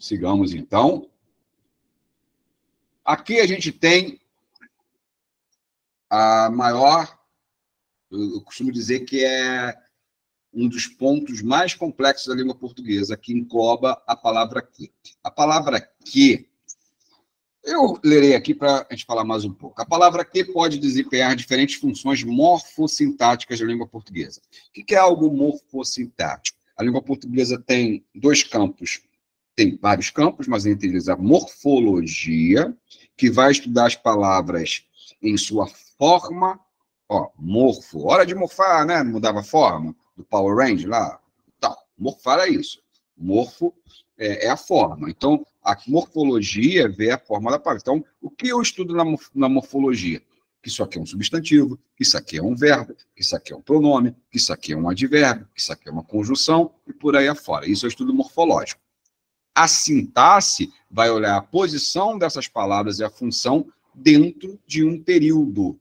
Sigamos, então. Aqui a gente tem a maior... Eu costumo dizer que é um dos pontos mais complexos da língua portuguesa, que engloba a palavra que. A palavra que, eu lerei aqui para a gente falar mais um pouco. A palavra que pode desempenhar diferentes funções morfossintáticas da língua portuguesa. O que é algo morfossintático? A língua portuguesa tem dois campos, tem vários campos, mas entre eles a morfologia, que vai estudar as palavras em sua forma. Ó, morfo, hora de morfar, né? Mudava a forma do Power Ranger lá. Tá, morfar é isso. Morfo é a forma. Então, a morfologia vê a forma da palavra. Então, o que eu estudo na morfologia? Que isso aqui é um substantivo, que isso aqui é um verbo, que isso aqui é um pronome, que isso aqui é um advérbio, que isso aqui é uma conjunção, e por aí afora. Isso é o estudo morfológico. A sintaxe vai olhar a posição dessas palavras e a função dentro de um período.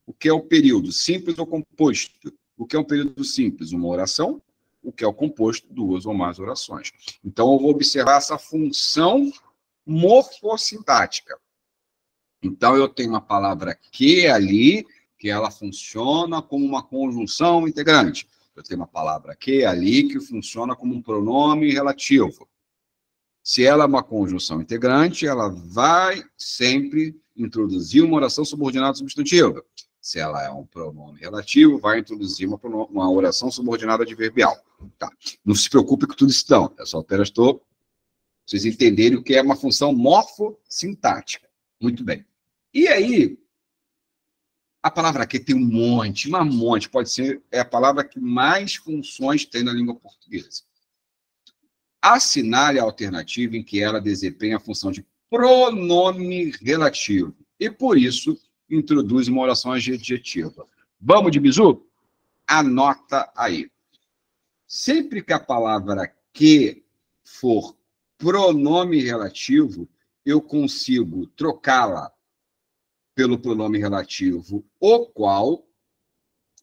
O que é o período? Simples ou composto? O que é um período simples? Uma oração. O que é o composto? Duas ou mais orações. Então, eu vou observar essa função morfossintática. Então, eu tenho uma palavra que ali, que ela funciona como uma conjunção integrante. Eu tenho uma palavra que ali, que funciona como um pronome relativo. Se ela é uma conjunção integrante, ela vai sempre introduzir uma oração subordinada substantiva. Se ela é um pronome relativo, vai introduzir uma oração subordinada adverbial. Tá. Não se preocupe com tudo isso, não. Eu só apenas estou... Vocês entenderem o que é uma função morfossintática. Muito bem. E aí, a palavra que tem um monte, pode ser, é a palavra que mais funções tem na língua portuguesa. Assinale a alternativa em que ela desempenha a função de pronome relativo. E, por isso, introduz uma oração adjetiva. Vamos de bizu? Anota aí. Sempre que a palavra que for pronome relativo, eu consigo trocá-la pelo pronome relativo o qual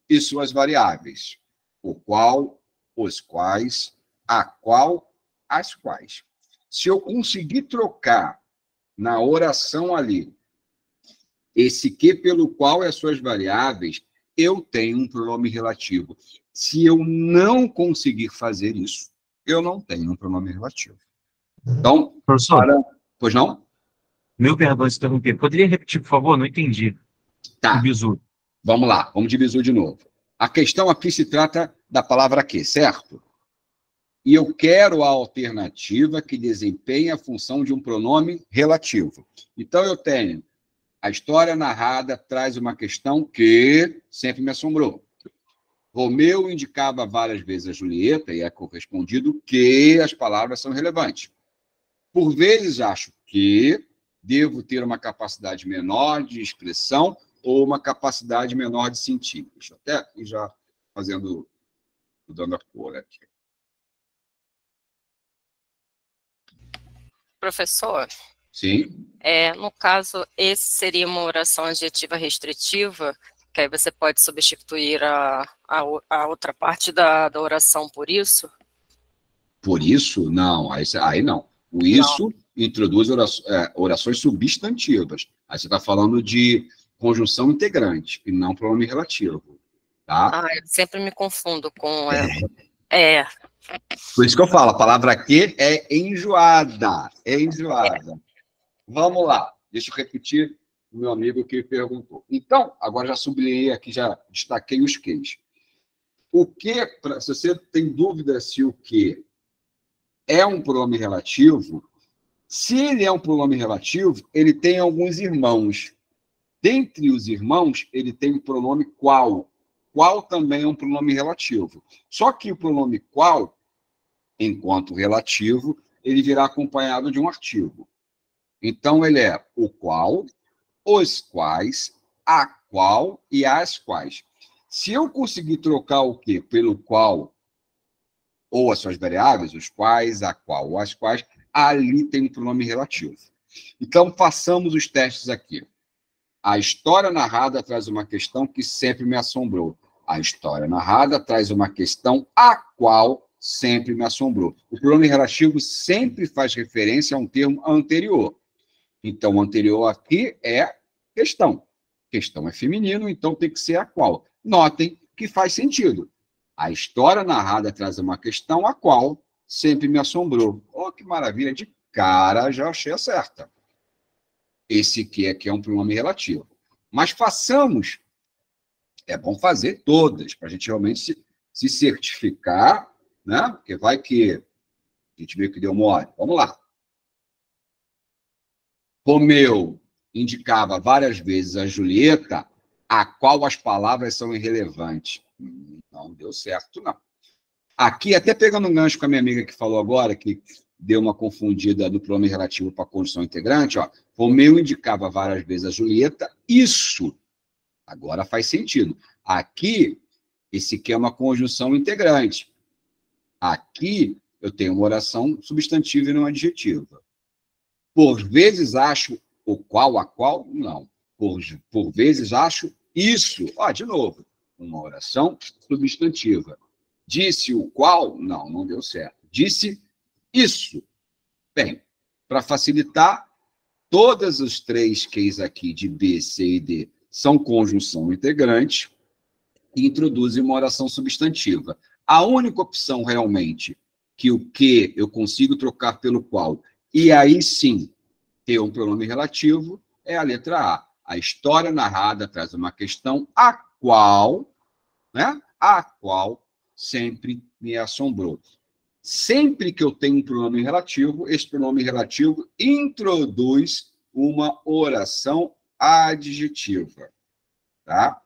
e suas variáveis. O qual, os quais, a qual, as quais. Se eu conseguir trocar na oração ali esse que pelo qual e as suas variáveis, eu tenho um pronome relativo. Se eu não conseguir fazer isso, eu não tenho um pronome relativo. Então, professor, pois não? Meu perdão se interromper. Poderia repetir, por favor? Não entendi. Tá. O bizu. Vamos lá, vamos de bizu de novo. A questão aqui se trata da palavra que, certo? E eu quero a alternativa que desempenhe a função de um pronome relativo. Então, eu tenho a história narrada traz uma questão que sempre me assombrou. Romeu indicava várias vezes a Julieta, e é correspondido que as palavras são relevantes. Por vezes, acho que devo ter uma capacidade menor de expressão ou uma capacidade menor de sentir. Deixa eu até aqui já dando a cor aqui. Professor? Sim. No caso, esse seria uma oração adjetiva restritiva, que aí você pode substituir a outra parte da oração por isso? Por isso? Não, aí não. O isso não. Introduz orações substantivas. Aí você está falando de conjunção integrante, e não pronome relativo. Tá? Eu sempre me confundo com... Por isso que eu falo, a palavra que é enjoada. É enjoada. Vamos lá. Deixa eu repetir o meu amigo que perguntou. Então, agora já sublinhei aqui, já destaquei os quês. O que, se você tem dúvida se o que é um pronome relativo, se ele é um pronome relativo, ele tem alguns irmãos. Dentre os irmãos, ele tem o pronome qual. Qual também é um pronome relativo. Só que o pronome qual, enquanto relativo, ele virá acompanhado de um artigo. Então, ele é o qual, os quais, a qual e as quais. Se eu conseguir trocar o quê? Pelo qual ou as suas variáveis, os quais, a qual ou as quais, ali tem um pronome relativo. Então, façamos os testes aqui. A história narrada traz uma questão que sempre me assombrou. A história narrada traz uma questão a qual sempre me assombrou. O pronome relativo sempre faz referência a um termo anterior. Então, o anterior aqui é questão. Questão é feminino, então tem que ser a qual. Notem que faz sentido. A história narrada traz uma questão a qual sempre me assombrou. Oh, que maravilha! De cara, já achei a certa. Esse aqui é um pronome relativo. Mas façamos. É bom fazer todas, para a gente realmente se certificar, né? Porque vai que a gente vê que deu mole. Vamos lá. Romeu indicava várias vezes a Julieta, a qual as palavras são irrelevantes. Não deu certo, não. Aqui, até pegando um gancho com a minha amiga que falou agora, que deu uma confundida do pronome relativo para a conjunção integrante, ó, Romeu indicava várias vezes a Julieta, isso agora faz sentido. Aqui, esse aqui é uma conjunção integrante. Aqui, eu tenho uma oração substantiva e não adjetiva. Por vezes acho o qual, a qual, não. Por vezes acho isso. Ó, de novo, uma oração substantiva. Disse o qual? Não, não deu certo. Disse isso. Bem, para facilitar, todas os três Qs aqui de B, C e D são conjunção integrante e introduzem uma oração substantiva. A única opção realmente que o que eu consigo trocar pelo qual, e aí sim ter um pronome relativo, é a letra A. A história narrada traz uma questão a qual, né? A qual sempre me assombrou. Sempre que eu tenho um pronome relativo, esse pronome relativo introduz uma oração adjetiva, tá?